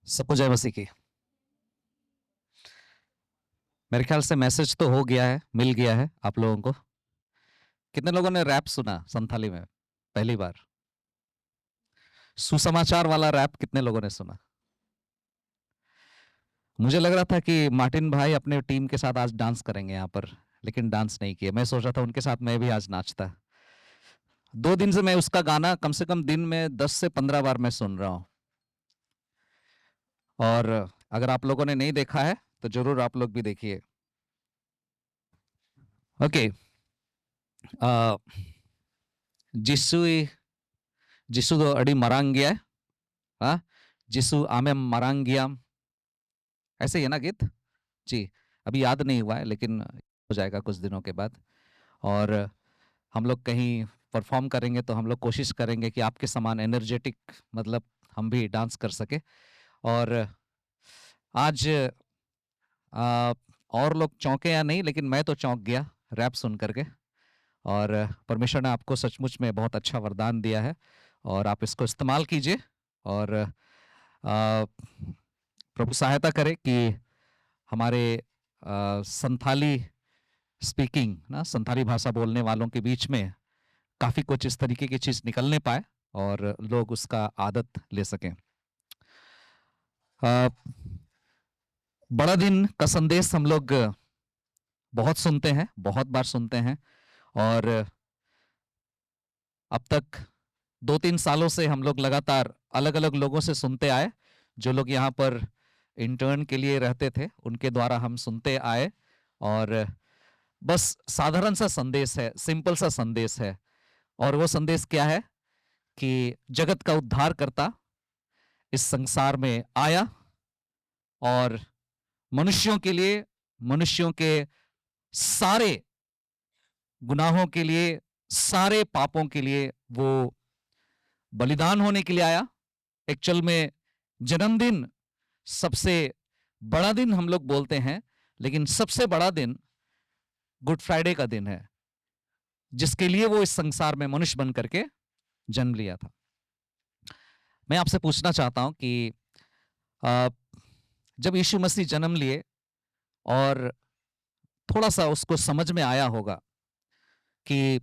सबको जय मसीह की। मेरे ख्याल से मैसेज तो हो गया है, मिल गया है आप लोगों को। कितने लोगों ने रैप सुना संथाली में पहली बार? सुसमाचार वाला रैप कितने लोगों ने सुना? मुझे लग रहा था कि मार्टिन भाई अपने टीम के साथ आज डांस करेंगे यहाँ पर, लेकिन डांस नहीं किए। मैं सोच रहा था उनके साथ मैं भी आज नाचता। 2 दिन से मैं उसका गाना कम से कम दिन में 10 से 15 बार मैं सुन रहा हूँ। और अगर आप लोगों ने नहीं देखा है तो जरूर आप लोग भी देखिए। ओके। जिसु जिसु तो अड़ी मरांग गया है। हाँ, जिसु आमे मरांग गया, ऐसे ही है ना गीत जी। अभी याद नहीं हुआ है लेकिन हो जाएगा कुछ दिनों के बाद। और हम लोग कहीं परफॉर्म करेंगे तो हम लोग कोशिश करेंगे कि आपके समान एनर्जेटिक, मतलब हम भी डांस कर सके। और आज और लोग चौंके या नहीं, लेकिन मैं तो चौंक गया रैप सुन करके। और परमेश्वर ने आपको सचमुच में बहुत अच्छा वरदान दिया है और आप इसको इस्तेमाल कीजिए। और प्रभु सहायता करे कि हमारे संथाली स्पीकिंग ना, संथाली भाषा बोलने वालों के बीच में काफी कुछ इस तरीके की चीज निकलने पाए और लोग उसका आदत ले सकें। बड़ा दिन का संदेश हम लोग बहुत सुनते हैं, बहुत बार सुनते हैं। और अब तक 2-3 सालों से हम लोग लगातार अलग अलग लोगों से सुनते आए। जो लोग यहाँ पर इंटर्न के लिए रहते थे उनके द्वारा हम सुनते आए। और बस साधारण सा संदेश है, सिंपल सा संदेश है। और वो संदेश क्या है कि जगत का उद्धार करता इस संसार में आया और मनुष्यों के लिए, मनुष्यों के सारे गुनाहों के लिए, सारे पापों के लिए वो बलिदान होने के लिए आया। एक्चुअल में जन्मदिन सबसे बड़ा दिन हम लोग बोलते हैं, लेकिन सबसे बड़ा दिन गुड फ्राइडे का दिन है, जिसके लिए वो इस संसार में मनुष्य बन करके जन्म लिया था। मैं आपसे पूछना चाहता हूं कि जब यीशु मसीह जन्म लिए और थोड़ा सा उसको समझ में आया होगा कि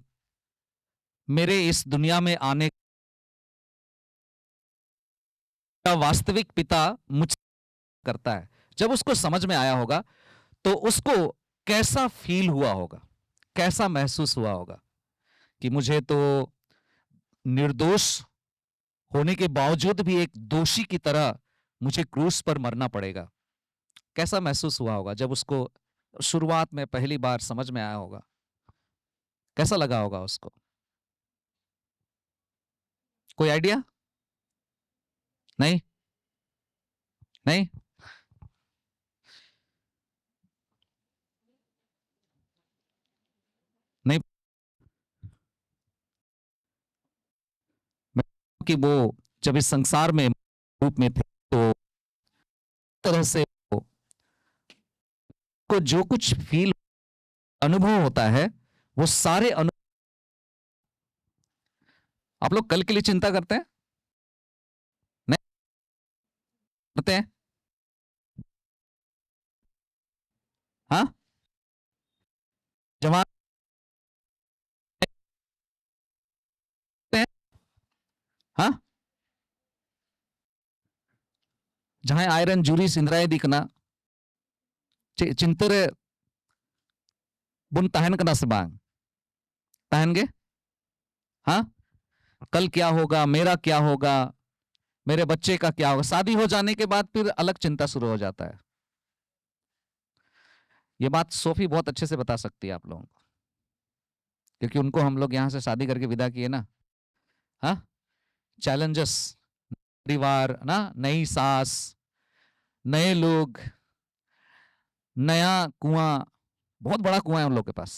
मेरे इस दुनिया में आने का वास्तविक पिता मुझसे करता है, जब उसको समझ में आया होगा तो उसको कैसा फील हुआ होगा, कैसा महसूस हुआ होगा कि मुझे तो निर्दोष होने के बावजूद भी एक दोषी की तरह मुझे क्रूस पर मरना पड़ेगा। कैसा महसूस हुआ होगा जब उसको शुरुआत में पहली बार समझ में आया होगा? कैसा लगा होगा उसको? कोई आइडिया? नहीं? नहीं? नहीं कि वो जब इस संसार में रूप में थे तो तरह से को जो कुछ फील अनुभव होता है वो सारे आप लोग कल के लिए चिंता करते हैं? नहीं करते हैं? हाँ, जवान हैं? हाँ, जहां आयरन जूरी सिंदराय दिखना चिंतरे बुन तहन कना से बांग तहनगे। हाँ, कल क्या होगा, मेरा क्या होगा, मेरे बच्चे का क्या होगा। शादी हो जाने के बाद फिर अलग चिंता शुरू हो जाता है। ये बात सोफी बहुत अच्छे से बता सकती है आप लोगों को, क्योंकि उनको हम लोग यहां से शादी करके विदा किए ना। हाँ, चैलेंजेस, परिवार ना, नई सास, नए लोग, नया कुआं, बहुत बड़ा कुआं है उन लोग के पास।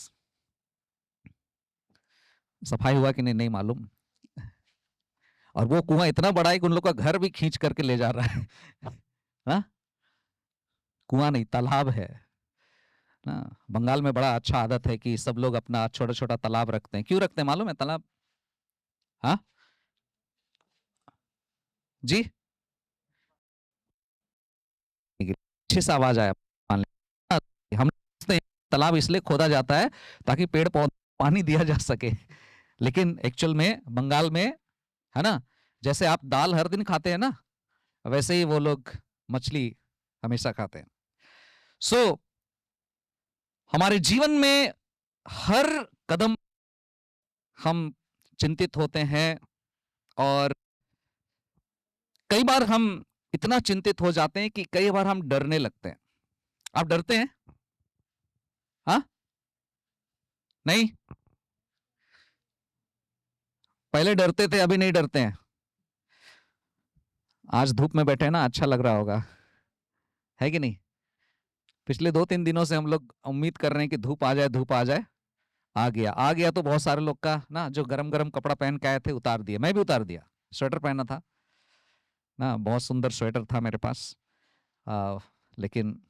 सफाई हुआ कि नहीं नहीं मालूम। और वो कुआं इतना बड़ा है कि उन लोग का घर भी खींच करके ले जा रहा है। हाँ, कुआं नहीं तालाब है ना। बंगाल में बड़ा अच्छा आदत है कि सब लोग अपना छोटा छोटा तालाब रखते हैं। क्यों रखते हैं मालूम है तालाब? हाँ जी, अच्छे से आवाज आया, मान लें हम तालाब इसलिए खोदा जाता है ताकि पेड़ पौधे पानी दिया जा सके, लेकिन एक्चुअल में बंगाल में, है ना, जैसे आप दाल हर दिन खाते हैं ना, वैसे ही वो लोग मछली हमेशा खाते हैं। सो हमारे जीवन में हर कदम हम चिंतित होते हैं, और कई बार हम इतना चिंतित हो जाते हैं कि कई बार हम डरने लगते हैं। आप डरते हैं? हाँ? नहीं? पहले डरते थे, अभी नहीं डरते हैं? आज धूप में बैठे हैं ना, अच्छा लग रहा होगा, है कि नहीं? पिछले 2-3 दिनों से हम लोग उम्मीद कर रहे हैं कि धूप आ जाए, धूप आ जाए। आ गया, आ गया तो बहुत सारे लोग का ना, जो गरम गरम कपड़ा पहन के आए थे उतार दिया, मैं भी उतार दिया। स्वेटर पहना था ना, बहुत सुंदर स्वेटर था मेरे पास, लेकिन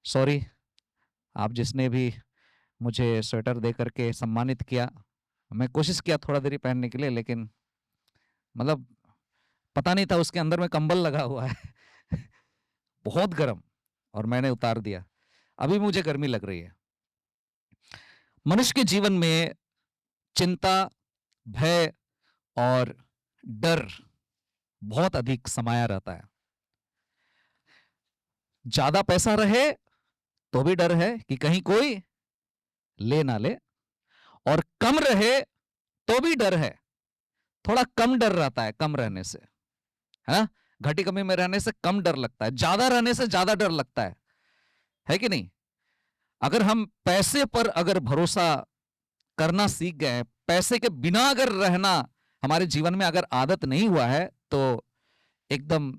सॉरी, आप जिसने भी मुझे स्वेटर दे करके सम्मानित किया, मैं कोशिश किया थोड़ा देर पहनने के लिए, लेकिन मतलब पता नहीं था उसके अंदर में कंबल लगा हुआ है बहुत गर्म, और मैंने उतार दिया। अभी मुझे गर्मी लग रही है। मनुष्य के जीवन में चिंता, भय और डर बहुत अधिक समाया रहता है। ज्यादा पैसा रहे तो भी डर है कि कहीं कोई ले ना ले, और कम रहे तो भी डर है। थोड़ा कम डर रहता है कम रहने से, है ना, घटी कमी में रहने से कम डर लगता है, ज्यादा रहने से ज्यादा डर लगता है कि नहीं? अगर हम पैसे पर अगर भरोसा करना सीख गए, पैसे के बिना अगर रहना हमारे जीवन में अगर आदत नहीं हुआ है, तो एकदम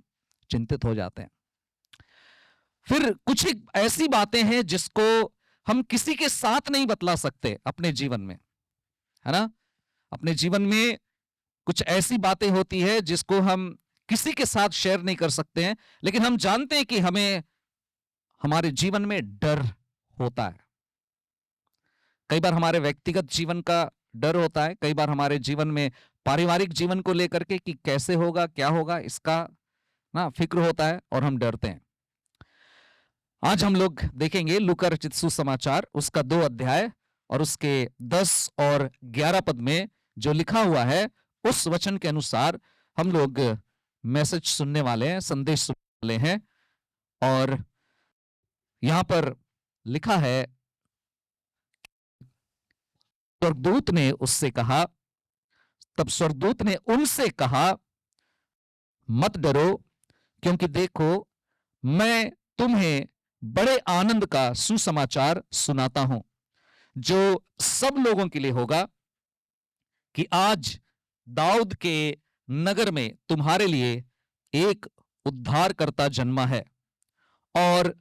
चिंतित हो जाते हैं। फिर कुछ ऐसी बातें हैं जिसको हम किसी के साथ नहीं बतला सकते अपने जीवन में, है ना। अपने जीवन में कुछ ऐसी बातें होती है जिसको हम किसी के साथ शेयर नहीं कर सकते हैं, लेकिन हम जानते हैं कि हमें हमारे जीवन में डर होता है। कई बार हमारे व्यक्तिगत जीवन का डर होता है, कई बार हमारे जीवन में पारिवारिक जीवन को लेकर के कि कैसे होगा, क्या होगा, इसका ना फिक्र होता है और हम डरते हैं। आज हम लोग देखेंगे लूका रचित सुसमाचार उसका 2 अध्याय और उसके 10 और 11 पद में जो लिखा हुआ है, उस वचन के अनुसार हम लोग मैसेज सुनने वाले हैं, संदेश सुनने वाले हैं। और यहां पर लिखा है, स्वर्गदूत ने उससे कहा, तब स्वर्गदूत ने उनसे कहा, मत डरो, क्योंकि देखो मैं तुम्हें बड़े आनंद का सुसमाचार सुनाता हूं, जो सब लोगों के लिए होगा, कि आज दाऊद के नगर में तुम्हारे लिए एक उद्धारकर्ता जन्मा है, और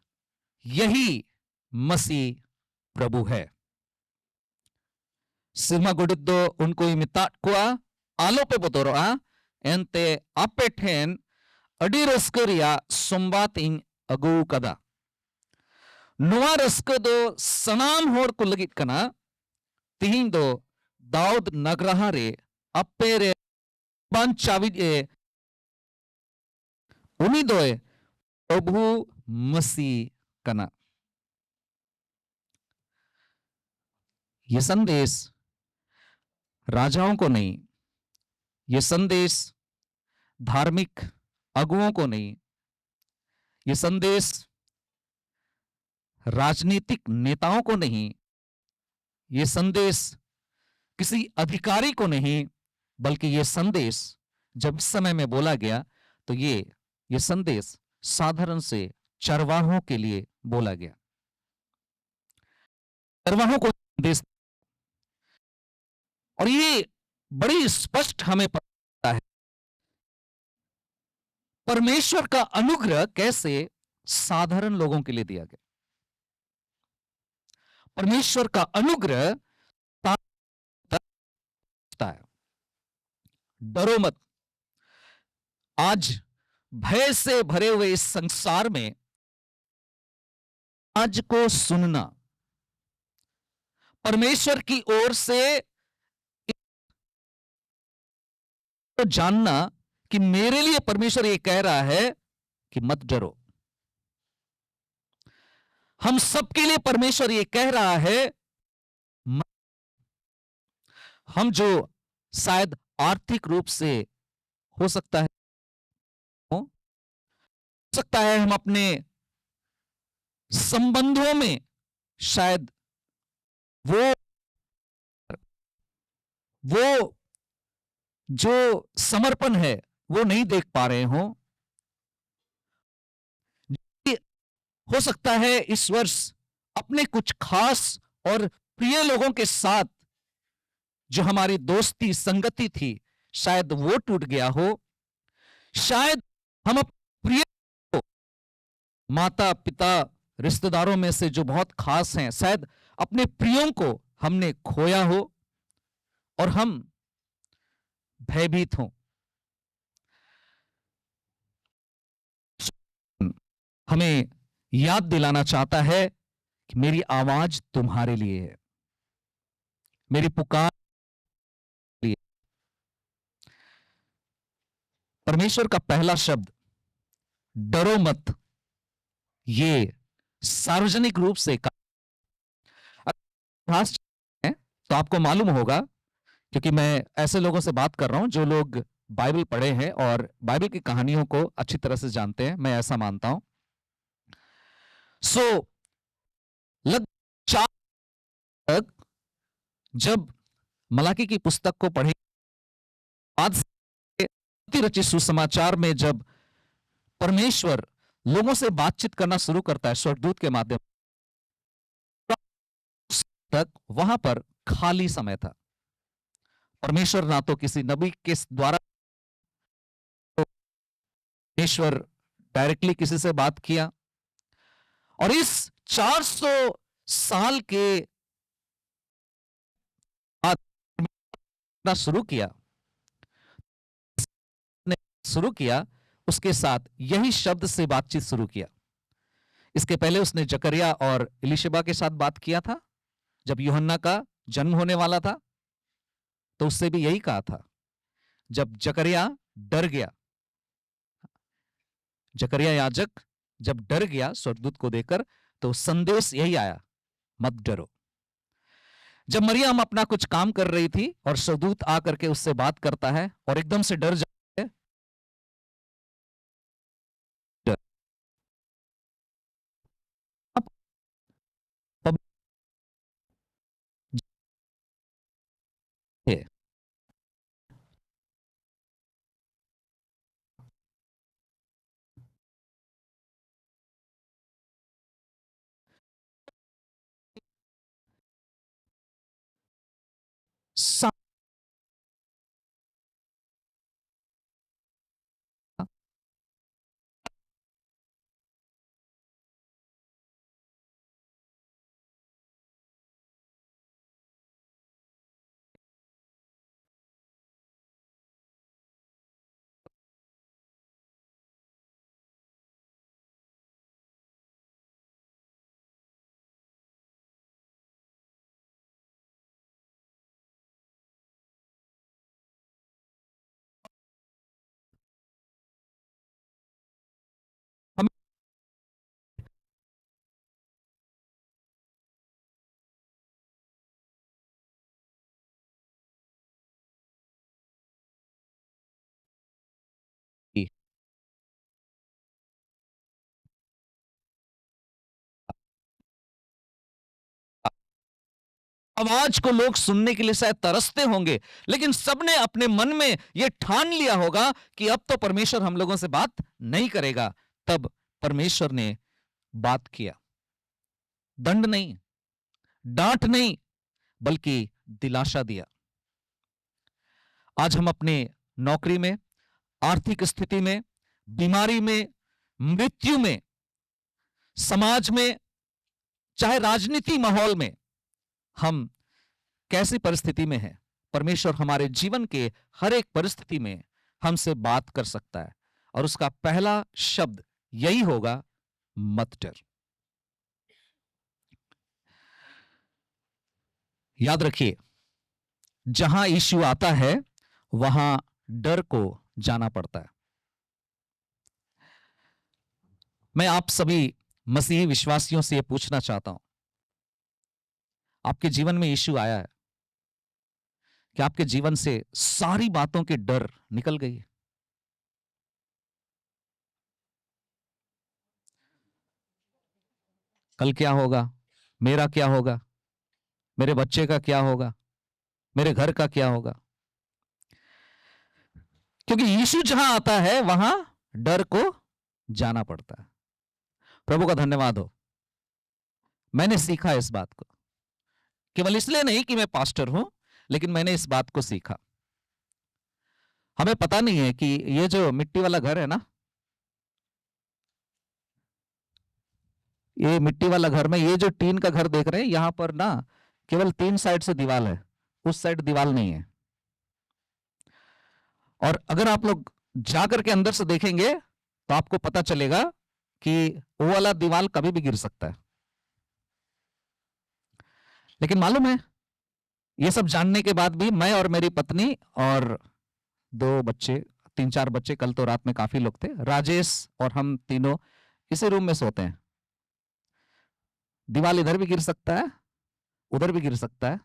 यही मसीह प्रभु है। Sirma gudiddo unko imitat kuwa alope potoroa ente apethen adi raska reya sombat ing agu kada. Noa raska do sanam hor ko lagit kana, tihin do Daud nagraha re appere ban chavid e uni doe प्रभु मसीह कना। ये संदेश राजाओं को नहीं, ये संदेश धार्मिक अगुओं को नहीं, ये संदेश राजनीतिक नेताओं को नहीं, ये संदेश किसी अधिकारी को नहीं, बल्कि ये संदेश जब इस समय में बोला गया तो ये संदेश साधारण से चरवाहों के लिए बोला गया। चरवाहों को संदेश, और ये बड़ी स्पष्ट हमें पता है परमेश्वर का अनुग्रह कैसे साधारण लोगों के लिए दिया गया। परमेश्वर का अनुग्रह है। डरो मत। आज भय से भरे हुए इस संसार में आज को सुनना, परमेश्वर की ओर से तो जानना कि मेरे लिए परमेश्वर ये कह रहा है कि मत डरो। हम सबके लिए परमेश्वर ये कह रहा है, हम जो शायद आर्थिक रूप से हो सकता है हम अपने संबंधों में शायद वो वो जो समर्पण है वो नहीं देख पा रहे हो सकता है इस वर्ष अपने कुछ खास और प्रिय लोगों के साथ जो हमारी दोस्ती संगति थी शायद वो टूट गया हो। शायद हम अपने प्रिय को, माता पिता रिश्तेदारों में से जो बहुत खास हैं, शायद अपने प्रियों को हमने खोया हो और हम भयभीत हों। हमें याद दिलाना चाहता है कि मेरी आवाज तुम्हारे लिए है, मेरी पुकार लिए। परमेश्वर का पहला शब्द डरो मत, ये सार्वजनिक रूप से खास है तो आपको मालूम होगा, क्योंकि मैं ऐसे लोगों से बात कर रहा हूं जो लोग बाइबल पढ़े हैं और बाइबल की कहानियों को अच्छी तरह से जानते हैं, मैं ऐसा मानता हूं। लगभग 4 तक जब मलाकी की पुस्तक को पढ़े बाद से रचित सुसमाचार में जब परमेश्वर लोगों से बातचीत करना शुरू करता है स्वर्गदूत के माध्यम तक, वहां पर खाली समय था। परमेश्वर ना तो किसी नबी के द्वारा, परमेश्वर डायरेक्टली किसी से बात किया, और इस 400 साल के बाद शुरू किया उसके साथ यही शब्द से बातचीत शुरू किया। इसके पहले उसने जकरिया और इलिशबा के साथ बात किया था जब यूहन्ना का जन्म होने वाला था, तो उससे भी यही कहा था। जब जकरिया डर गया, जकरिया याजक जब डर गया स्वर्गदूत को देखकर, तो संदेश यही आया, मत डरो। जब मरियम अपना कुछ काम कर रही थी और स्वर्गदूत आकर के उससे बात करता है और एकदम से डर जाता है, आवाज को लोग सुनने के लिए शायद तरसते होंगे, लेकिन सबने अपने मन में यह ठान लिया होगा कि अब तो परमेश्वर हम लोगों से बात नहीं करेगा। तब परमेश्वर ने बात किया, दंड नहीं, डांट नहीं, बल्कि दिलासा दिया। आज हम अपने नौकरी में, आर्थिक स्थिति में, बीमारी में, मृत्यु में, समाज में, चाहे राजनीति माहौल में हम कैसी परिस्थिति में हैं, परमेश्वर हमारे जीवन के हर एक परिस्थिति में हमसे बात कर सकता है, और उसका पहला शब्द यही होगा, मत डर। याद रखिए, जहां यीशु आता है वहां डर को जाना पड़ता है। मैं आप सभी मसीही विश्वासियों से ये पूछना चाहता हूं, आपके जीवन में यीशु आया है कि आपके जीवन से सारी बातों की डर निकल गई है? कल क्या होगा, मेरा क्या होगा, मेरे बच्चे का क्या होगा, मेरे घर का क्या होगा? क्योंकि यीशु जहां आता है वहां डर को जाना पड़ता है। प्रभु का धन्यवाद हो, मैंने सीखा इस बात को, केवल इसलिए नहीं कि मैं पास्टर हूं, लेकिन मैंने इस बात को सीखा। हमें पता नहीं है कि ये जो मिट्टी वाला घर है ना, ये मिट्टी वाला घर में ये जो टीन का घर देख रहे हैं, यहां पर ना केवल 3 साइड से दीवार है, उस साइड दीवार नहीं है। और अगर आप लोग जाकर के अंदर से देखेंगे तो आपको पता चलेगा कि वो वाला दीवार कभी भी गिर सकता है। लेकिन मालूम है, ये सब जानने के बाद भी मैं और मेरी पत्नी और 2 बच्चे, 3-4 बच्चे, कल तो रात में काफी लोग थे, राजेश और हम तीनों इसी रूम में सोते हैं। दीवार इधर भी गिर सकता है, उधर भी गिर सकता है,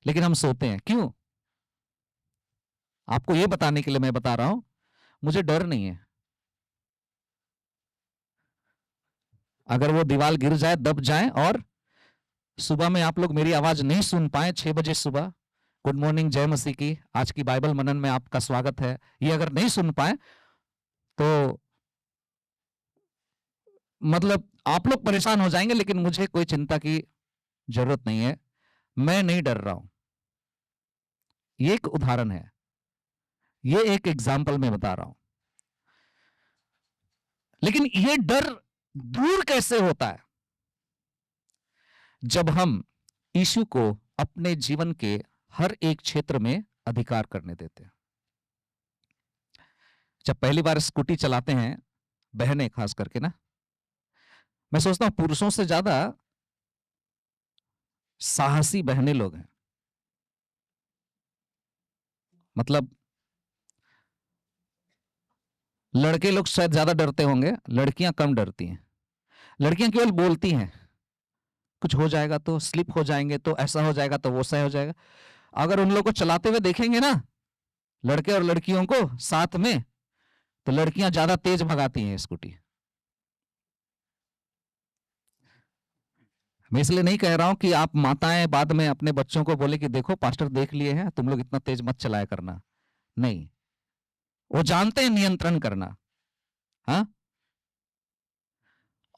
लेकिन हम सोते हैं। क्यों? आपको यह बताने के लिए मैं बता रहा हूं, मुझे डर नहीं है। अगर वो दीवार गिर जाए, दब जाए और सुबह में आप लोग मेरी आवाज नहीं सुन पाए 6 बजे सुबह, गुड मॉर्निंग, जय मसीह की, आज की बाइबल मनन में आपका स्वागत है, ये अगर नहीं सुन पाए तो मतलब आप लोग परेशान हो जाएंगे, लेकिन मुझे कोई चिंता की जरूरत नहीं है। मैं नहीं डर रहा हूं। ये एक उदाहरण है, ये एक एग्जाम्पल मैं बता रहा हूं। लेकिन ये डर दूर कैसे होता है? जब हम यीशु को अपने जीवन के हर एक क्षेत्र में अधिकार करने देते हैं। जब पहली बार स्कूटी चलाते हैं, बहनें खास करके ना, मैं सोचता हूं पुरुषों से ज्यादा साहसी बहनें लोग हैं। मतलब लड़के लोग शायद ज्यादा डरते होंगे, लड़कियां कम डरती हैं। लड़कियां केवल बोलती हैं, कुछ हो जाएगा तो, स्लिप हो जाएंगे तो, ऐसा हो जाएगा तो, वो सही हो जाएगा। अगर उन लोगों को चलाते हुए देखेंगे ना, लड़के और लड़कियों को साथ में, तो लड़कियां ज्यादा तेज भगाती हैं स्कूटी। मैं इसलिए नहीं कह रहा हूं कि आप माताएं बाद में अपने बच्चों को बोले कि देखो पास्टर देख लिए हैं, तुम लोग इतना तेज मत चलाया करना। नहीं, वो जानते हैं नियंत्रण करना। हाँ,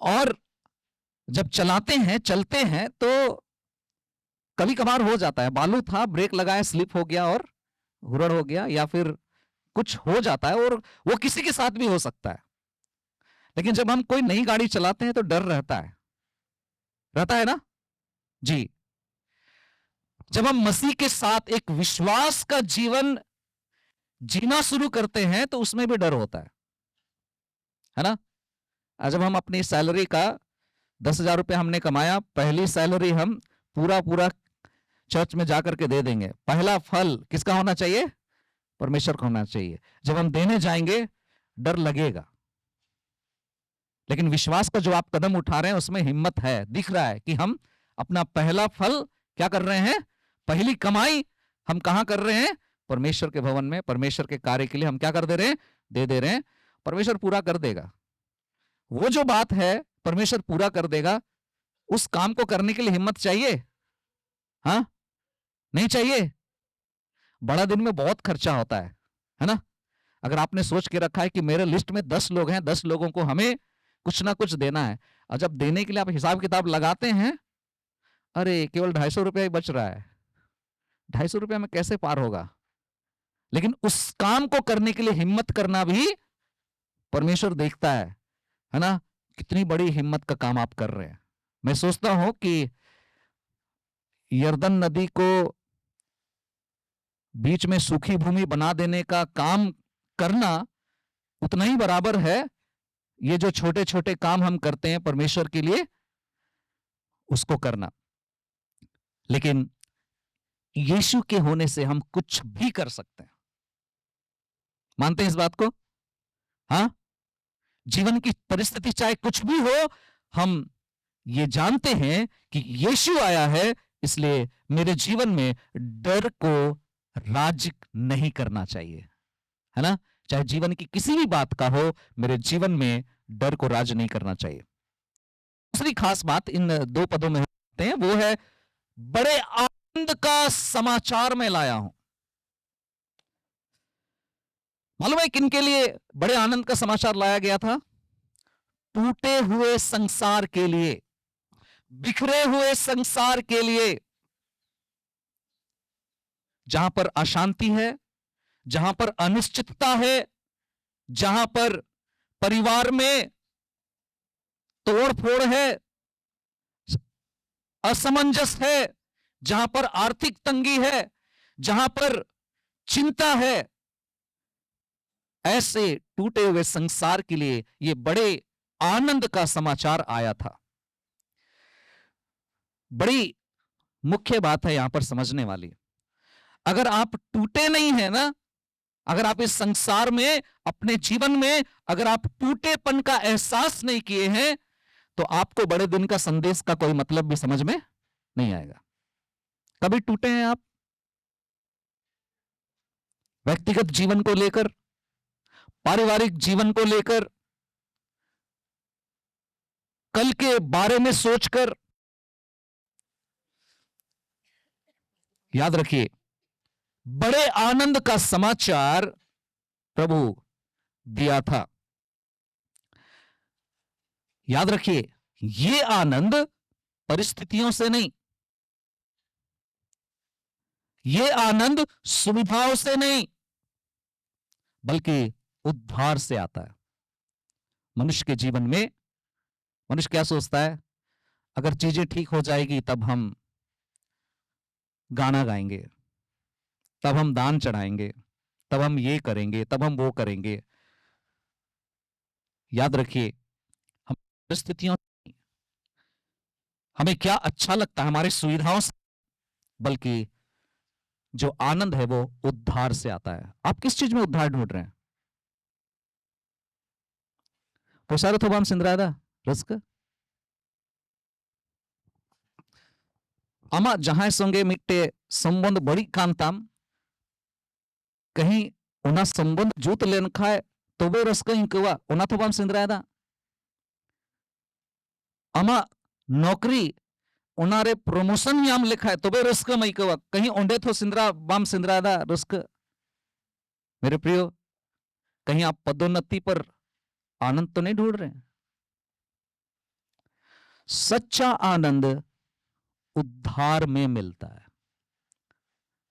और जब चलाते हैं, चलते हैं, तो कभी कभार हो जाता है, बालू था, ब्रेक लगाया, स्लिप हो गया और हुरड़ हो गया, या फिर कुछ हो जाता है, और वो किसी के साथ भी हो सकता है। लेकिन जब हम कोई नई गाड़ी चलाते हैं तो डर रहता है ना जी। जब हम मसीह के साथ एक विश्वास का जीवन जीना शुरू करते हैं तो उसमें भी डर होता है ना। जब हम अपनी सैलरी का 10,000 रुपये हमने कमाया, पहली सैलरी हम पूरा पूरा चर्च में जाकर के दे देंगे। पहला फल किसका होना चाहिए? परमेश्वर का होना चाहिए। जब हम देने जाएंगे डर लगेगा, लेकिन विश्वास का जो आप कदम उठा रहे हैं उसमें हिम्मत है, दिख रहा है कि हम अपना पहला फल क्या कर रहे हैं, पहली कमाई हम कहां कर रहे हैं? परमेश्वर के भवन में, परमेश्वर के कार्य के लिए हम क्या कर दे रहे हैं? दे रहे हैं। परमेश्वर पूरा कर देगा। वो जो बात है परमेश्वर पूरा कर देगा। उस काम को करने के लिए हिम्मत चाहिए, हाँ? नहीं चाहिए? बड़ा दिन में बहुत खर्चा होता है ना। अगर आपने सोच के रखा है कि मेरे लिस्ट में 10 लोग हैं, 10 लोगों को हमें कुछ ना कुछ देना है, और जब देने के लिए आप हिसाब किताब लगाते हैं, अरे केवल 250 रुपया ही बच रहा है, 250 रुपया में कैसे पार होगा? लेकिन उस काम को करने के लिए हिम्मत करना भी परमेश्वर देखता है ना, कितनी बड़ी हिम्मत का काम आप कर रहे हैं। मैं सोचता हूं कि यर्दन नदी को बीच में सूखी भूमि बना देने का काम करना उतना ही बराबर है ये जो छोटे छोटे काम हम करते हैं परमेश्वर के लिए, उसको करना। लेकिन यीशु के होने से हम कुछ भी कर सकते हैं। मानते हैं इस बात को? हाँ, जीवन की परिस्थिति चाहे कुछ भी हो, हम ये जानते हैं कि यीशु आया है, इसलिए मेरे जीवन में डर को राज नहीं करना चाहिए, है ना। चाहे जीवन की किसी भी बात का हो, मेरे जीवन में डर को राज नहीं करना चाहिए। दूसरी खास बात इन दो पदों में होते हैं, वो है बड़े आनंद का समाचार मैं लाया हूं। मालूम है किनके लिए बड़े आनंद का समाचार लाया गया था? टूटे हुए संसार के लिए, बिखरे हुए संसार के लिए, जहां पर अशांति है, जहां पर अनिश्चितता है, जहां पर परिवार में तोड़फोड़ है, असमंजस है, जहां पर आर्थिक तंगी है, जहां पर चिंता है, ऐसे टूटे हुए संसार के लिए यह बड़े आनंद का समाचार आया था। बड़ी मुख्य बात है यहां पर समझने वाली। अगर आप टूटे नहीं है ना, अगर आप इस संसार में, अपने जीवन में अगर आप टूटेपन का एहसास नहीं किए हैं, तो आपको बड़े दिन का संदेश का कोई मतलब भी समझ में नहीं आएगा। कभी टूटे हैं आप? व्यक्तिगत जीवन को लेकर, पारिवारिक जीवन को लेकर, कल के बारे में सोचकर? याद रखिए, बड़े आनंद का समाचार प्रभु दिया था। याद रखिए, यह आनंद परिस्थितियों से नहीं, यह आनंद सुविधाओं से नहीं, बल्कि उद्धार से आता है। मनुष्य के जीवन में मनुष्य क्या सोचता है? अगर चीजें ठीक हो जाएगी तब हम गाना गाएंगे, तब हम दान चढ़ाएंगे, तब हम ये करेंगे, तब हम वो करेंगे। याद रखिए, हम परिस्थितियों, हमें क्या अच्छा लगता है हमारी सुविधाओं से, बल्कि जो आनंद है वो उद्धार से आता है। आप किस चीज में उद्धार ढूंढ रहे हैं? पोसारो थोबाम सिंद्रादा रस्क आमा जहां संगे मिट्टे संबंध बड़ी कांताम, कहीं उना संबंध जूत लेन खाए तो वे रस्क इंकवा उना थोबाम सिंद्रादा। आमा नौकरी उनारे प्रमोशन याम लिखा है तो वे रस्क मईकवा, कहीं ओंडे थो सिंद्रा बाम सिंद्रादा रस्क। मेरे प्रियो, कहीं आप पदोन्नति पर आनंद तो नहीं ढूंढ रहे हैं? सच्चा आनंद उद्धार में मिलता है।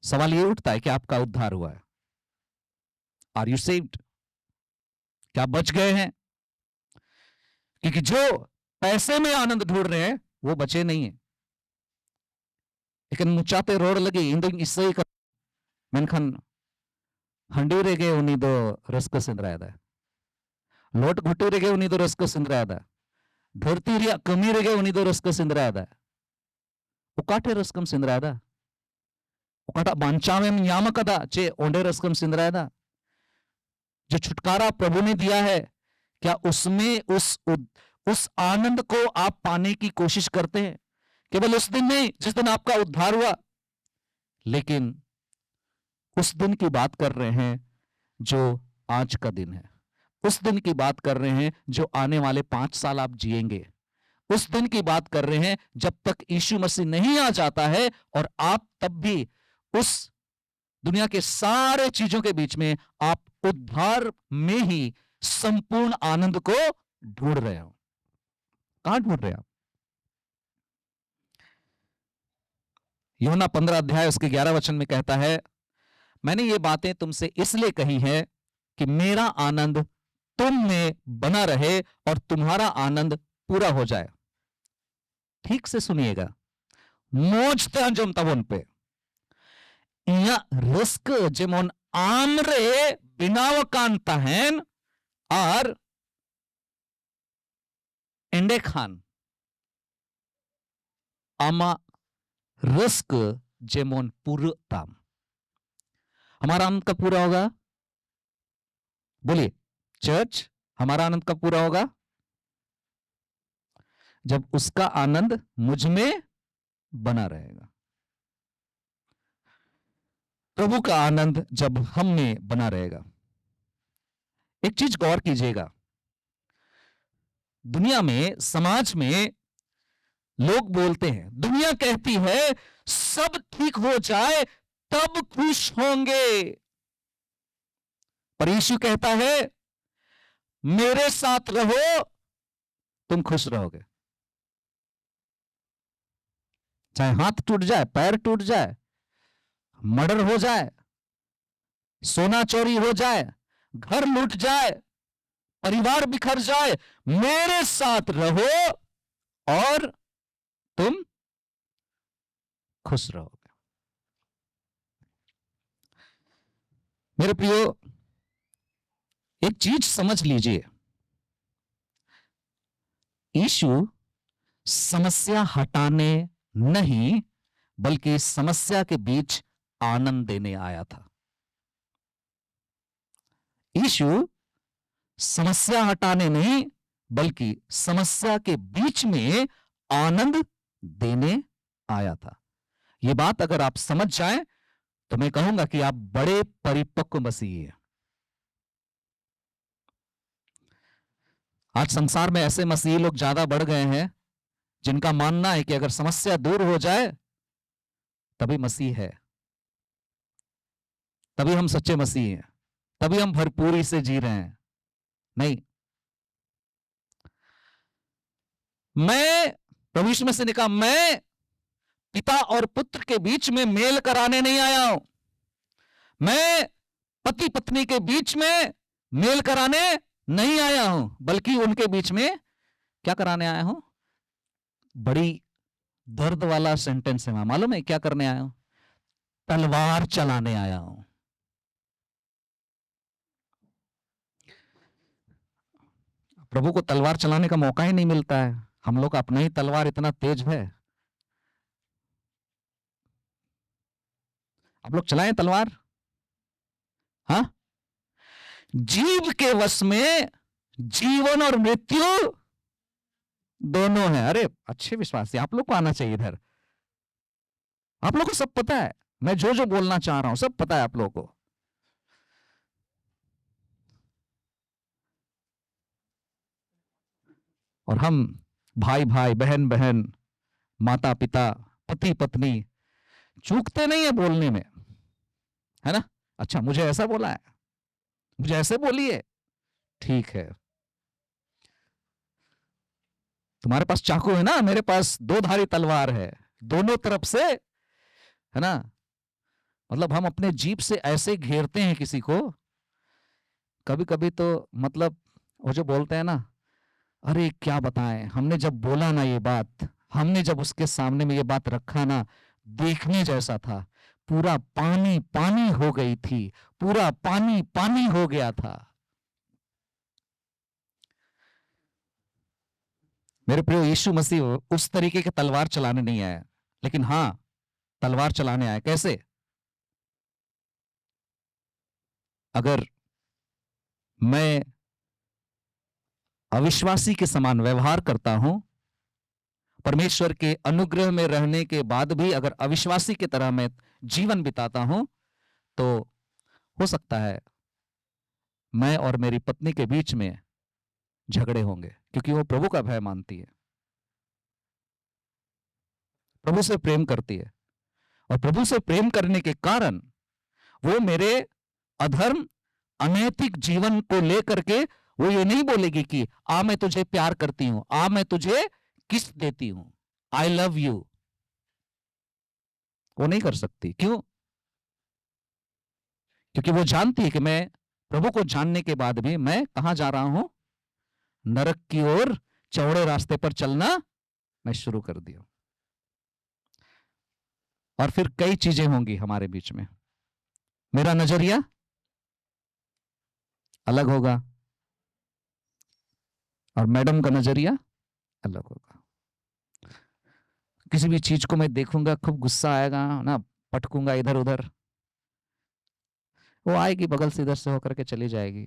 सवाल ये उठता है कि आपका उद्धार हुआ है? Are you saved? क्या बच गए हैं? क्योंकि जो पैसे में आनंद ढूंढ रहे हैं वो बचे नहीं है। लेकिन मुचाते रोड लगे इंदो इससे कर मेनखन हंडी रेगे उन्हीं दो रस्क सिंद्रायदा, लोट घुटू रेगे उन्हीं दो रस्क सिंद्रायदा, धरती रिया कमी रेगे उन्हीं दो रस्क सिंद्रायदा। उकाटे रस्कम सिंद्रायदा, उकाटा बांचावे में यामकदा चे ओंडे रस्कम सिंद्रायदा। जो छुटकारा प्रभु ने दिया है, क्या उसमें उस आनंद को आप पाने की कोशिश करते हैं? केवल उस दिन नहीं जिस दिन आपका उद्धार हुआ, लेकिन उस दिन की बात कर रहे हैं जो आज का दिन है, उस दिन की बात कर रहे हैं जो आने वाले 5 साल आप जिएंगे, उस दिन की बात कर रहे हैं जब तक यीशु मसीह नहीं आ जाता है, और आप तब भी उस दुनिया के सारे चीजों के बीच में आप उद्धार में ही संपूर्ण आनंद को ढूंढ रहे हो। कहां ढूंढ रहे हैं आप? यूहन्ना 15 अध्याय उसके 11 वचन में कहता है, मैंने ये बातें तुमसे इसलिए कही है कि मेरा आनंद तुम में बना रहे और तुम्हारा आनंद पूरा हो जाए। ठीक से सुनिएगा, मौज अंजम तबन पे इया रस्क जेमन आमरे बिनाव कान तहन और इंडे खान आमा रस्क जेमन पूरताम। हमारा आनंद कब पूरा होगा? बोलिए। चर्च हमारा आनंद कब पूरा होगा? जब उसका आनंद मुझ में बना रहेगा। प्रभु का आनंद जब हम में बना रहेगा। एक चीज गौर कीजिएगा, दुनिया में, समाज में लोग बोलते हैं, दुनिया कहती है सब ठीक हो जाए तब खुश होंगे, पर यीशु कहता है मेरे साथ रहो तुम खुश रहोगे। चाहे हाथ टूट जाए, पैर टूट जाए, मर्डर हो जाए, सोना चोरी हो जाए, घर लूट जाए, परिवार बिखर जाए, मेरे साथ रहो और तुम खुश रहोगे। मेरे प्रियो, एक चीज समझ लीजिए, यीशु समस्या हटाने नहीं बल्कि समस्या के बीच आनंद देने आया था। यीशु समस्या हटाने नहीं बल्कि समस्या के बीच में आनंद देने आया था। यह बात अगर आप समझ जाएं तो मैं कहूंगा कि आप बड़े परिपक्व मसीही हैं। आज संसार में ऐसे मसीही लोग ज्यादा बढ़ गए हैं जिनका मानना है कि अगर समस्या दूर हो जाए तभी मसीह है, तभी हम सच्चे मसीह हैं, तभी हम भरपूरी से जी रहे हैं। नहीं, मैं प्रभु यीशु मसीह ने कहा मैं पिता और पुत्र के बीच में मेल कराने नहीं आया हूं, मैं पति पत्नी के बीच में मेल कराने नहीं आया हूं, बल्कि उनके बीच में क्या कराने आया हूं? बड़ी दर्द वाला सेंटेंस है, मालूम है क्या करने आया हूं? तलवार चलाने आया हूं। प्रभु को तलवार चलाने का मौका ही नहीं मिलता है। हम लोग का अपना ही तलवार इतना तेज है। आप लोग चलाएं तलवार? हाँ, जीव के वश में जीवन और मृत्यु दोनों है। अरे अच्छे विश्वासी, आप लोग को आना चाहिए इधर। आप लोग को सब पता है, मैं जो जो बोलना चाह रहा हूं सब पता है आप लोगों को। और हम भाई भाई, बहन बहन, माता पिता, पति पत्नी चूकते नहीं है बोलने में, है ना? अच्छा, मुझे ऐसा बोला है, मुझे ऐसे बोलिए, ठीक है। तुम्हारे पास चाकू है ना, मेरे पास दो धारी तलवार है, दोनों तरफ से, है ना? मतलब हम अपने जीभ से ऐसे घेरते हैं किसी को, कभी कभी तो मतलब वो जो बोलते हैं ना, अरे क्या बताएं, हमने जब बोला ना ये बात, हमने जब उसके सामने में ये बात रखा ना, देखने जैसा था, पूरा पानी पानी हो गई थी, पूरा पानी पानी हो गया था। मेरे प्रिय, यीशु मसीह उस तरीके के तलवार चलाने नहीं आया, लेकिन हां तलवार चलाने आया। कैसे? अगर मैं अविश्वासी के समान व्यवहार करता हूं, परमेश्वर के अनुग्रह में रहने के बाद भी अगर अविश्वासी की तरह मैं जीवन बिताता हूं, तो हो सकता है मैं और मेरी पत्नी के बीच में झगड़े होंगे, क्योंकि वो प्रभु का भय मानती है, प्रभु से प्रेम करती है, और प्रभु से प्रेम करने के कारण वो मेरे अधर्म, अनैतिक जीवन को लेकर के वो ये नहीं बोलेगी कि आ मैं तुझे प्यार करती हूं, आ मैं तुझे किस देती हूं, आई लव यू। वो नहीं कर सकती। क्यों? क्योंकि वो जानती है कि मैं प्रभु को जानने के बाद भी मैं कहां जा रहा हूं? नरक की ओर चौड़े रास्ते पर चलना मैं शुरू कर दिया। और फिर कई चीजें होंगी हमारे बीच में। मेरा नजरिया अलग होगा और मैडम का नजरिया अलग होगा। किसी भी चीज को मैं देखूंगा, खूब गुस्सा आएगा ना, पटकूंगा इधर उधर, वो आएगी बगल से इधर से होकर के चली जाएगी।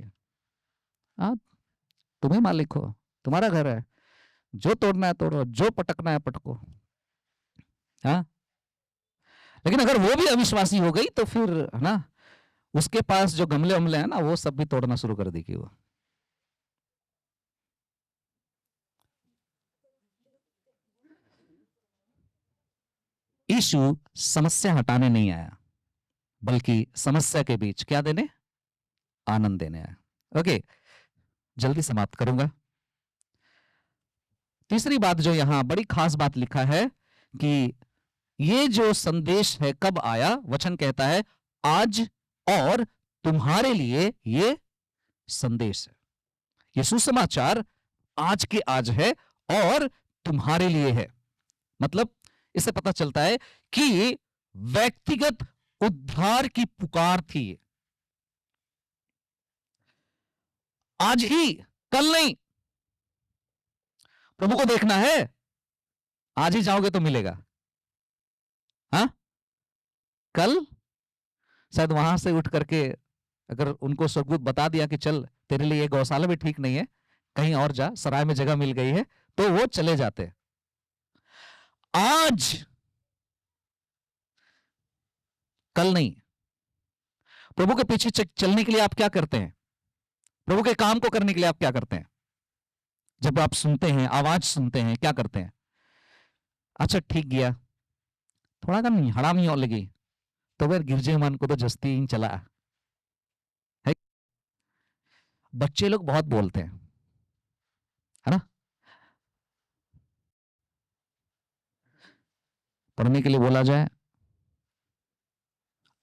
हाँ, तुम्ही मालिक हो, तुम्हारा घर है, जो तोड़ना है तोड़ो, जो पटकना है पटको। हाँ, लेकिन अगर वो भी अविश्वासी हो गई तो फिर है ना, उसके पास जो गमले वमले हैं ना, वो सब भी तोड़ना शुरू कर देगी वो। यीशु समस्या हटाने नहीं आया, बल्कि समस्या के बीच क्या देने? आनंद देने आया। ओके, जल्दी समाप्त करूंगा। तीसरी बात जो यहां बड़ी खास बात लिखा है कि ये जो संदेश है कब आया? वचन कहता है आज और तुम्हारे लिए ये संदेश है। ये सुसमाचार आज के आज है और तुम्हारे लिए है। मतलब इससे पता चलता है कि व्यक्तिगत उद्धार की पुकार थी। आज ही, कल नहीं। प्रभु को देखना है, आज ही जाओगे तो मिलेगा। हाँ, कल शायद वहां से उठ करके अगर उनको स्वर्गदूत बता दिया कि चल तेरे लिए गौशाला भी ठीक नहीं है, कहीं और जा, सराय में जगह मिल गई है, तो वो चले जाते। आज, कल नहीं। प्रभु के पीछे चलने के लिए आप क्या करते हैं? प्रभु के काम को करने के लिए आप क्या करते हैं? जब आप सुनते हैं, आवाज सुनते हैं, क्या करते हैं? अच्छा ठीक गया, थोड़ा कम हड़ामी और लगी तो फिर गिरजे मन को तो जस्ती ही चला है। बच्चे लोग बहुत बोलते हैं, है ना? पढ़ने के लिए बोला जाए,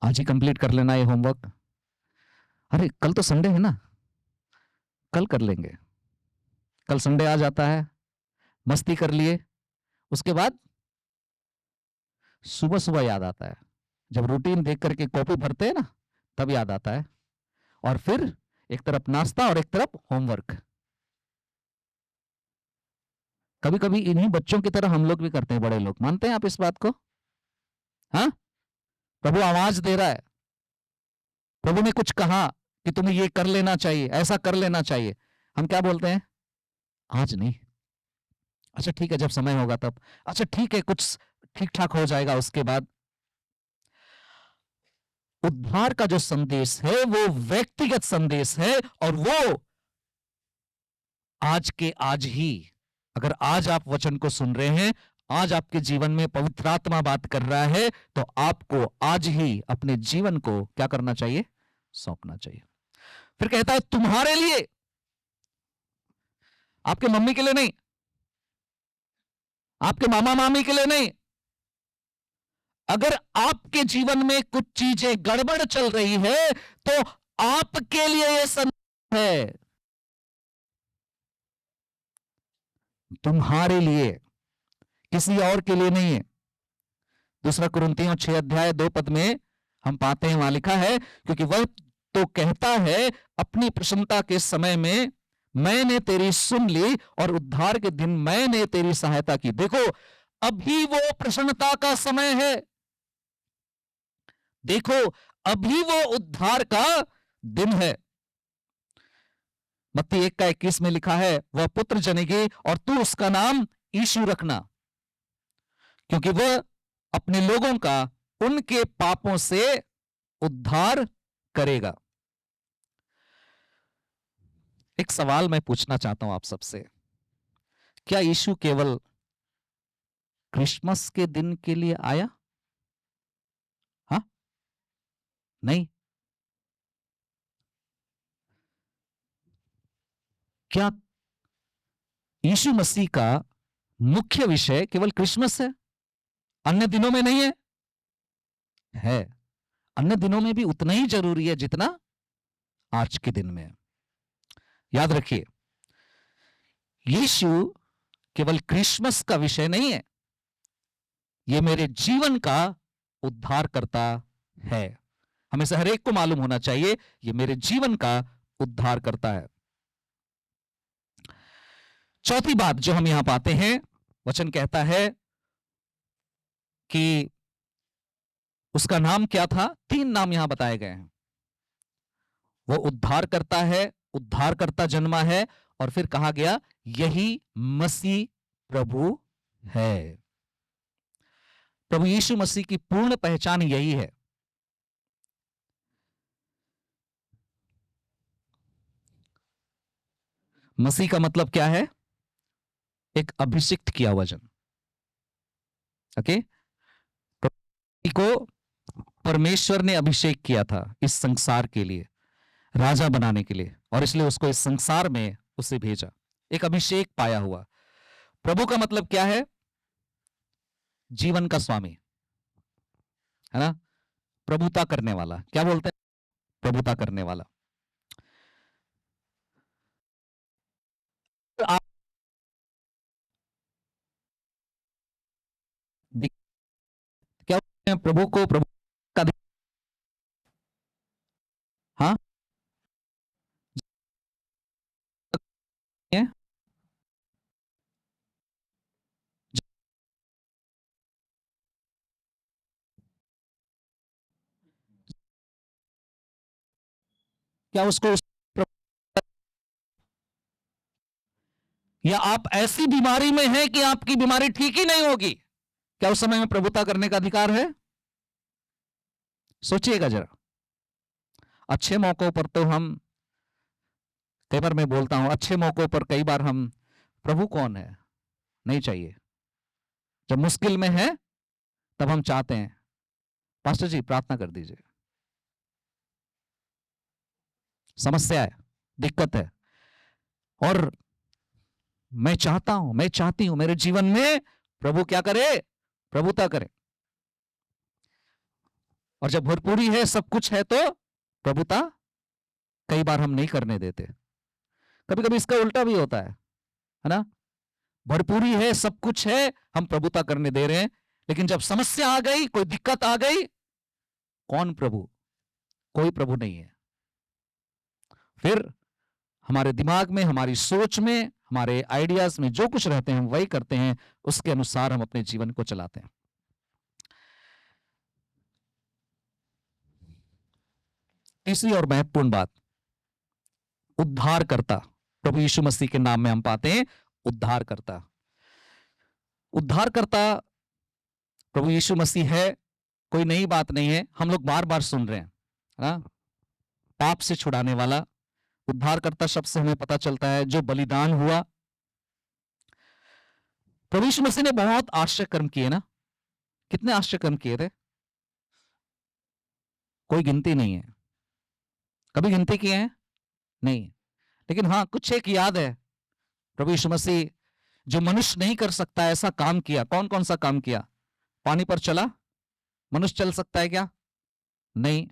आज ही कंप्लीट कर लेना ये होमवर्क। अरे कल तो संडे है ना, कल कर लेंगे। कल संडे आ जाता है, मस्ती कर लिए, उसके बाद सुबह सुबह याद आता है, जब रूटीन देख करके कॉपी भरते हैं ना, तब याद आता है। और फिर एक तरफ नाश्ता और एक तरफ होमवर्क। कभी कभी इन्हीं बच्चों की तरह हम लोग भी करते हैं, बड़े लोग। मानते हैं आप इस बात को? हाँ, प्रभु आवाज दे रहा है, प्रभु ने कुछ कहा कि तुम्हें ये कर लेना चाहिए, ऐसा कर लेना चाहिए, हम क्या बोलते हैं? आज नहीं, अच्छा ठीक है जब समय होगा तब, अच्छा ठीक है कुछ ठीक ठाक हो जाएगा उसके बाद। उद्धार का जो संदेश है वो व्यक्तिगत संदेश है, और वो आज के आज ही। अगर आज आप वचन को सुन रहे हैं, आज आपके जीवन में पवित्र आत्मा बात कर रहा है, तो आपको आज ही अपने जीवन को क्या करना चाहिए? सौंपना चाहिए। फिर कहता है तुम्हारे लिए, आपके मम्मी के लिए नहीं, आपके मामा मामी के लिए नहीं। अगर आपके जीवन में कुछ चीजें गड़बड़ चल रही है तो आपके लिए यह संदेश है, तुम्हारे लिए, किसी और के लिए नहीं है। दूसरा कुरिन्थियों 6 अध्याय 2 पद में हम पाते हैं, वहां लिखा है क्योंकि वह तो कहता है अपनी प्रसन्नता के समय में मैंने तेरी सुन ली और उद्धार के दिन मैंने तेरी सहायता की। देखो अभी वो प्रसन्नता का समय है, देखो अभी वो उद्धार का दिन है। मत्ती 1 का 21 में लिखा है वह पुत्र जनेगी और तू उसका नाम यीशु रखना, क्योंकि वह अपने लोगों का उनके पापों से उद्धार करेगा। एक सवाल मैं पूछना चाहता हूं आप सबसे, क्या यीशु केवल क्रिसमस के दिन के लिए आया? हाँ, नहीं। क्या यीशु मसीह का मुख्य विषय केवल क्रिसमस है, अन्य दिनों में नहीं है? है, अन्य दिनों में भी उतना ही जरूरी है जितना आज के दिन में। याद रखिए, यीशु केवल क्रिसमस का विषय नहीं है, यह मेरे जीवन का उद्धार करता है। हमें से हर एक को मालूम होना चाहिए यह मेरे जीवन का उद्धार करता है। चौथी बात जो हम यहां पाते हैं, वचन कहता है कि उसका नाम क्या था? 3 नाम यहां बताए गए हैं। वो उद्धार करता है, उद्धार करता जन्मा है, और फिर कहा गया यही मसीह प्रभु है। प्रभु यीशु मसीह की पूर्ण पहचान यही है। मसीह का मतलब क्या है? एक अभिषिक्त किया हुआ जन। ओके, को परमेश्वर ने अभिषेक किया था इस संसार के लिए, राजा बनाने के लिए, और इसलिए उसको इस संसार में उसे भेजा, एक अभिषेक पाया हुआ। प्रभु का मतलब क्या है? जीवन का स्वामी, है ना? प्रभुता करने वाला। क्या बोलते हैं? प्रभुता करने वाला। तो आप क्या बोलते हैं? प्रभु को प्रभु का हाँ है? क्या उसको या आप ऐसी बीमारी में हैं कि आपकी बीमारी ठीक ही नहीं होगी, क्या उस समय में प्रभुता करने का अधिकार है? सोचिएगा जरा। अच्छे मौकों पर तो हम, कई बार मैं बोलता हूं, अच्छे मौकों पर कई बार हम प्रभु कौन है नहीं चाहिए। जब मुश्किल में है तब हम चाहते हैं पास्टर जी प्रार्थना कर दीजिए, समस्या है, दिक्कत है, और मैं चाहता हूं, मैं चाहती हूं मेरे जीवन में प्रभु क्या करे? प्रभुता करे। और जब भरपूरी है, सब कुछ है, तो प्रभुता कई बार हम नहीं करने देते। कभी कभी इसका उल्टा भी होता है ना? भरपूरी है, सब कुछ है, हम प्रभुता करने दे रहे हैं, लेकिन जब समस्या आ गई, कोई दिक्कत आ गई, कौन प्रभु? कोई प्रभु नहीं है। फिर हमारे दिमाग में, हमारी सोच में, हमारे आइडियाज में जो कुछ रहते हैं हम वही करते हैं, उसके अनुसार हम अपने जीवन को चलाते हैं। तीसरी और महत्वपूर्ण बात, उद्धारकर्ता। प्रभु यीशु मसीह के नाम में हम पाते हैं उद्धारकर्ता। उद्धारकर्ता प्रभु यीशु मसीह है, कोई नई बात नहीं है, हम लोग बार बार सुन रहे हैं, है ना? पाप से छुड़ाने वाला। उद्धारकर्ता शब्द से हमें पता चलता है जो बलिदान हुआ। प्रभु यीशु मसीह ने बहुत आश्चर्य कर्म किए ना? कितने आश्चर्य कर्म किए थे? कोई गिनती नहीं है। कभी गिनती किए हैं? नहीं। लेकिन हाँ, कुछ एक याद है। प्रभु यीशु मसीह जो मनुष्य नहीं कर सकता ऐसा काम किया। कौन कौन सा काम किया? पानी पर चला, मनुष्य चल सकता है क्या? नहीं।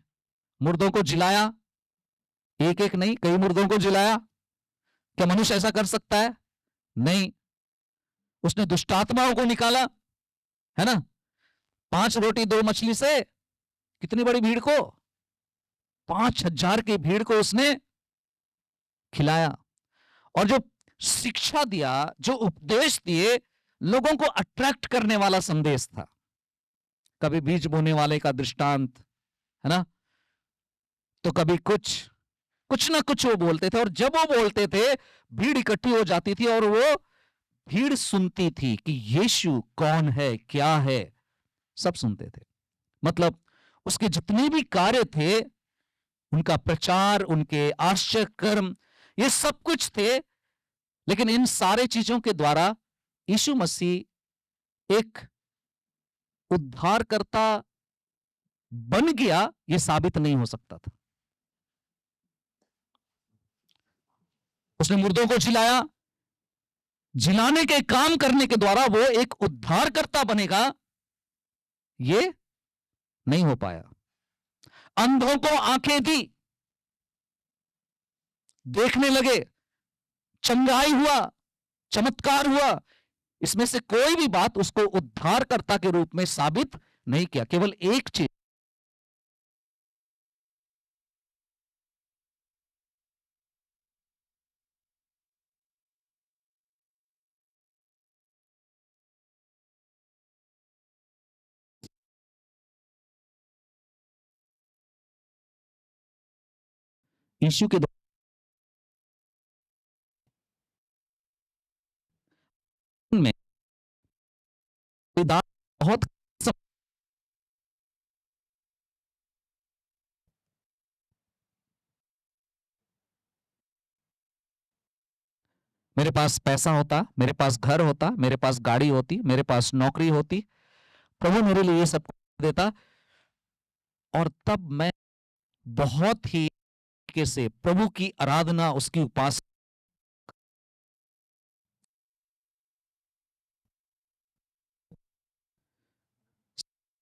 मुर्दों को जिलाया, एक एक नहीं, कई मुर्दों को जिलाया। क्या मनुष्य ऐसा कर सकता है? नहीं। उसने दुष्टात्माओं को निकाला, है ना? 5 रोटी 2 मछली से कितनी बड़ी भीड़ को, 5,000 की भीड़ को उसने खिलाया। और जो शिक्षा दिया, जो उपदेश दिए, लोगों को अट्रैक्ट करने वाला संदेश था। कभी बीज बोने वाले का दृष्टांत, है ना? तो कभी कुछ ना कुछ वो बोलते थे, और जब वो बोलते थे भीड़ इकट्ठी हो जाती थी, और वो भीड़ सुनती थी कि यीशु कौन है, क्या है, सब सुनते थे। मतलब उसके जितने भी कार्य थे, उनका प्रचार, उनके आश्चर्य कर्म, ये सब कुछ थे। लेकिन इन सारे चीजों के द्वारा यीशु मसीह एक उद्धारकर्ता बन गया, यह साबित नहीं हो सकता था। उसने मुर्दों को जिलाया, जिलाने के काम करने के द्वारा वो एक उद्धारकर्ता बनेगा, ये नहीं हो पाया। अंधों को आंखें दी, देखने लगे, चंगाई हुआ, चमत्कार हुआ। इसमें से कोई भी बात उसको उद्धारकर्ता के रूप में साबित नहीं किया। केवल एक चीज, यीशु के बलिदान बहुत मेरे पास पैसा होता, मेरे पास घर होता, मेरे पास गाड़ी होती, मेरे पास नौकरी होती, प्रभु मेरे लिए ये सब देता, और तब मैं बहुत ही तरीके से प्रभु की आराधना, उसकी उपासना।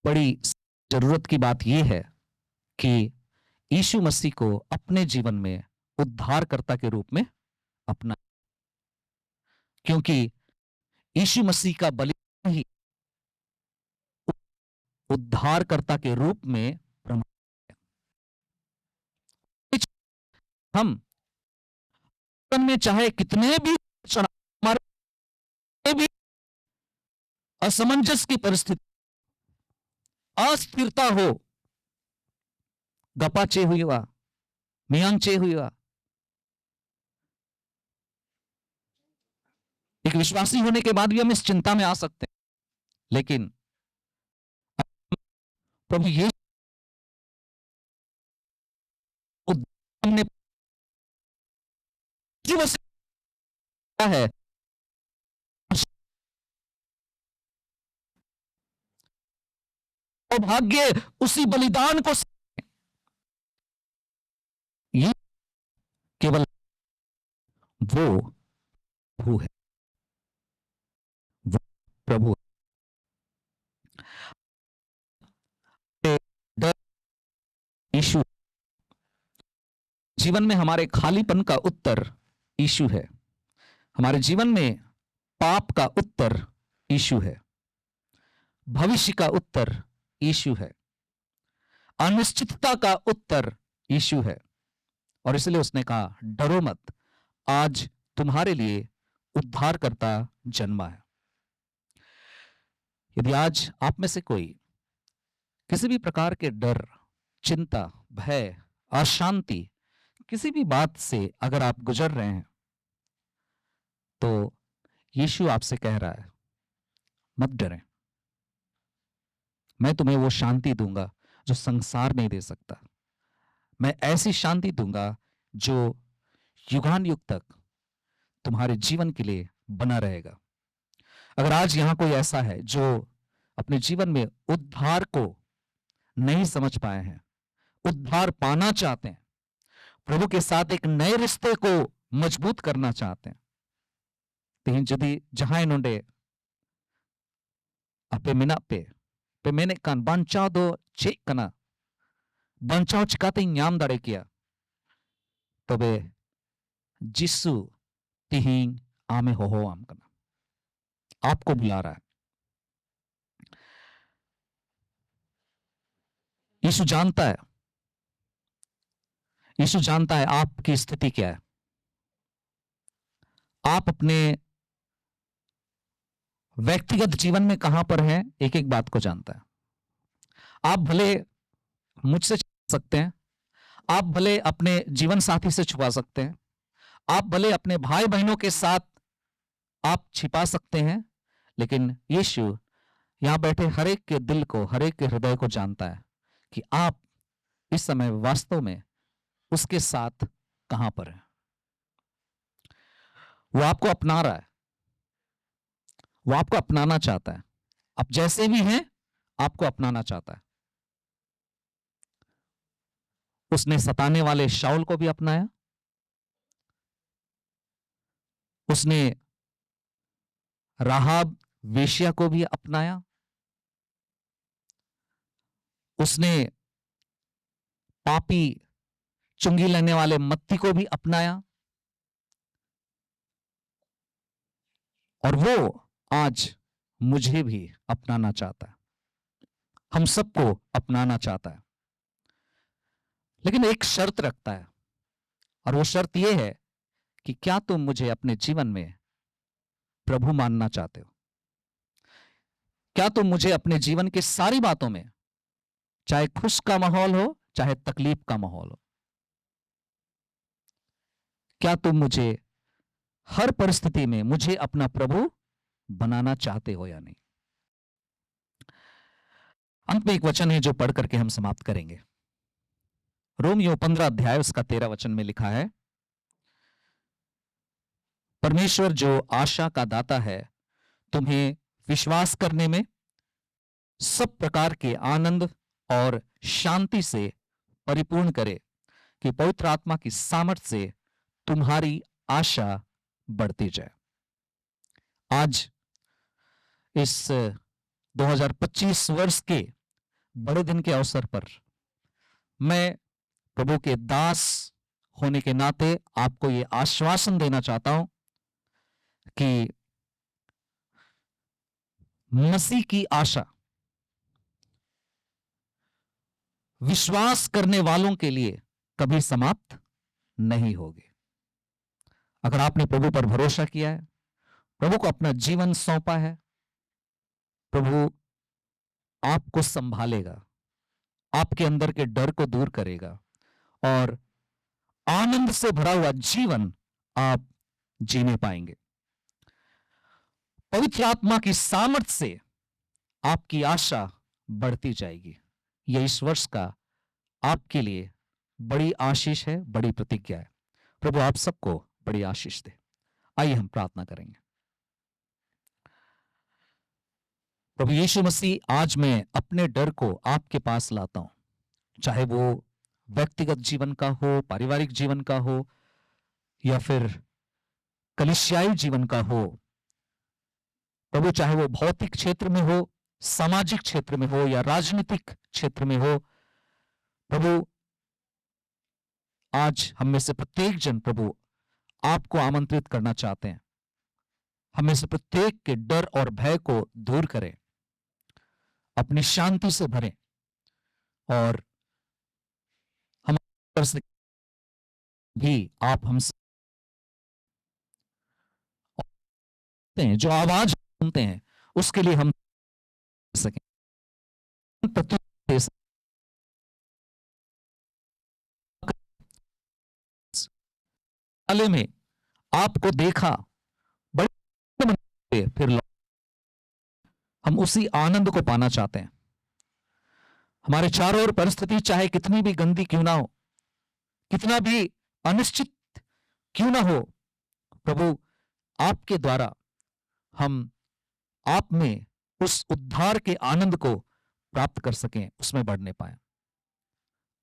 बड़ी जरूरत की बात यह है कि यीशु मसीह को अपने जीवन में उद्धारकर्ता के रूप में अपना, क्योंकि यीशु मसीह का बलिदान ही उद्धारकर्ता के रूप में प्रमाण है। हम में चाहे कितने भी हमारे भी असमंजस की परिस्थिति, अस्थिरता हो, गपाचे हुआ, मियांचे हुआ, एक विश्वासी होने के बाद भी हम इस चिंता में आ सकते हैं, लेकिन प्रभु ये हमने है, भाग्य उसी बलिदान को, ये केवल वो प्रभु है, वो प्रभु यीशु। जीवन में हमारे खालीपन का उत्तर यीशु है, हमारे जीवन में पाप का उत्तर यीशु है, भविष्य का उत्तर यीशु है, अनिश्चितता का उत्तर यीशु है। और इसलिए उसने कहा, डरो मत, आज तुम्हारे लिए उद्धारकर्ता जन्मा है। यदि आज आप में से कोई किसी भी प्रकार के डर, चिंता, भय, अशांति, किसी भी बात से अगर आप गुजर रहे हैं, तो यीशु आपसे कह रहा है, मत डरें, मैं तुम्हें वो शांति दूंगा जो संसार नहीं दे सकता। मैं ऐसी शांति दूंगा जो युगान युग तक तुम्हारे जीवन के लिए बना रहेगा। अगर आज यहां कोई ऐसा है जो अपने जीवन में उद्धार को नहीं समझ पाए हैं, उद्धार पाना चाहते हैं, प्रभु के साथ एक नए रिश्ते को मजबूत करना चाहते हैं, तीन जदी जहां इन्होंने अपे मिना पे मैंने कान बंचाओ दो चेक कना बंचाओ चिकाते न्याम दाड़े किया, तबे जिसु तिहिंग आमे हो आम कना, आपको बुला रहा है। यीशु जानता है, यीशु जानता है आपकी स्थिति क्या है। आप अपने व्यक्तिगत जीवन में कहां पर हैं, एक एक बात को जानता है। आप भले मुझसे छुपा सकते हैं, आप भले अपने जीवन साथी से छुपा सकते हैं, आप भले अपने भाई बहनों के साथ आप छिपा सकते हैं, लेकिन यीशु यहां बैठे हर एक के दिल को, हर एक के हृदय को जानता है कि आप इस समय वास्तव में उसके साथ कहां पर है। वो आपको अपना रहा है, वो आपको अपनाना चाहता है, आप जैसे भी हैं आपको अपनाना चाहता है। उसने सताने वाले शाऊल को भी अपनाया, उसने राहाब वेश्या को भी अपनाया, उसने पापी चुंगी लेने वाले मत्ती को भी अपनाया, और वो आज मुझे भी अपनाना चाहता है, हम सबको अपनाना चाहता है। लेकिन एक शर्त रखता है, और वो शर्त यह है कि क्या तुम मुझे अपने जीवन में प्रभु मानना चाहते हो? क्या तुम मुझे अपने जीवन की सारी बातों में, चाहे खुश का माहौल हो चाहे तकलीफ का माहौल हो, क्या तुम मुझे हर परिस्थिति में मुझे अपना प्रभु बनाना चाहते हो या नहीं? अंत में एक वचन है जो पढ़ करके हम समाप्त करेंगे। रोमियो 15 अध्याय उसका 13 वचन में लिखा है, परमेश्वर जो आशा का दाता है तुम्हें विश्वास करने में सब प्रकार के आनंद और शांति से परिपूर्ण करे कि पवित्र आत्मा की सामर्थ्य से तुम्हारी आशा बढ़ती जाए। आज इस 2025 वर्ष के बड़े दिन के अवसर पर मैं प्रभु के दास होने के नाते आपको यह आश्वासन देना चाहता हूं कि मसीह की आशा विश्वास करने वालों के लिए कभी समाप्त नहीं होगी। अगर आपने प्रभु पर भरोसा किया है, प्रभु को अपना जीवन सौंपा है, प्रभु आपको संभालेगा, आपके अंदर के डर को दूर करेगा और आनंद से भरा हुआ जीवन आप जीने पाएंगे। पवित्र आत्मा की सामर्थ्य से आपकी आशा बढ़ती जाएगी। यह इस वर्ष का आपके लिए बड़ी आशीष है, बड़ी प्रतिज्ञा है। प्रभु आप सबको बड़ी आशीष दे। आइए हम प्रार्थना करेंगे। प्रभु यीशु मसीह, आज मैं अपने डर को आपके पास लाता हूं, चाहे वो व्यक्तिगत जीवन का हो, पारिवारिक जीवन का हो, या फिर कलीसियाई जीवन का हो। प्रभु चाहे वो भौतिक क्षेत्र में हो, सामाजिक क्षेत्र में हो या राजनीतिक क्षेत्र में हो। प्रभु आज हम में से प्रत्येक जन प्रभु आपको आमंत्रित करना चाहते हैं। हम में से प्रत्येक के डर और भय को दूर करें, अपनी शांति से भरें और हम भी आप हमसे जो आवाज सुनते हैं उसके लिए हम सकें, में आपको देखा बड़े फिर हम उसी आनंद को पाना चाहते हैं। हमारे चारों ओर परिस्थिति चाहे कितनी भी गंदी क्यों ना हो, कितना भी अनिश्चित क्यों ना हो, प्रभु आपके द्वारा हम आप में उस उद्धार के आनंद को प्राप्त कर सकें, उसमें बढ़ने पाए।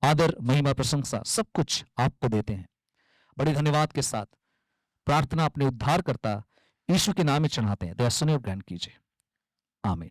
आदर, महिमा, प्रशंसा सब कुछ आपको देते हैं। बड़े धन्यवाद के साथ प्रार्थना अपने उद्धारकर्ता यीशु के नाम में चढ़ाते हैं। दया सुने और ग्रहण कीजिए। आमीन।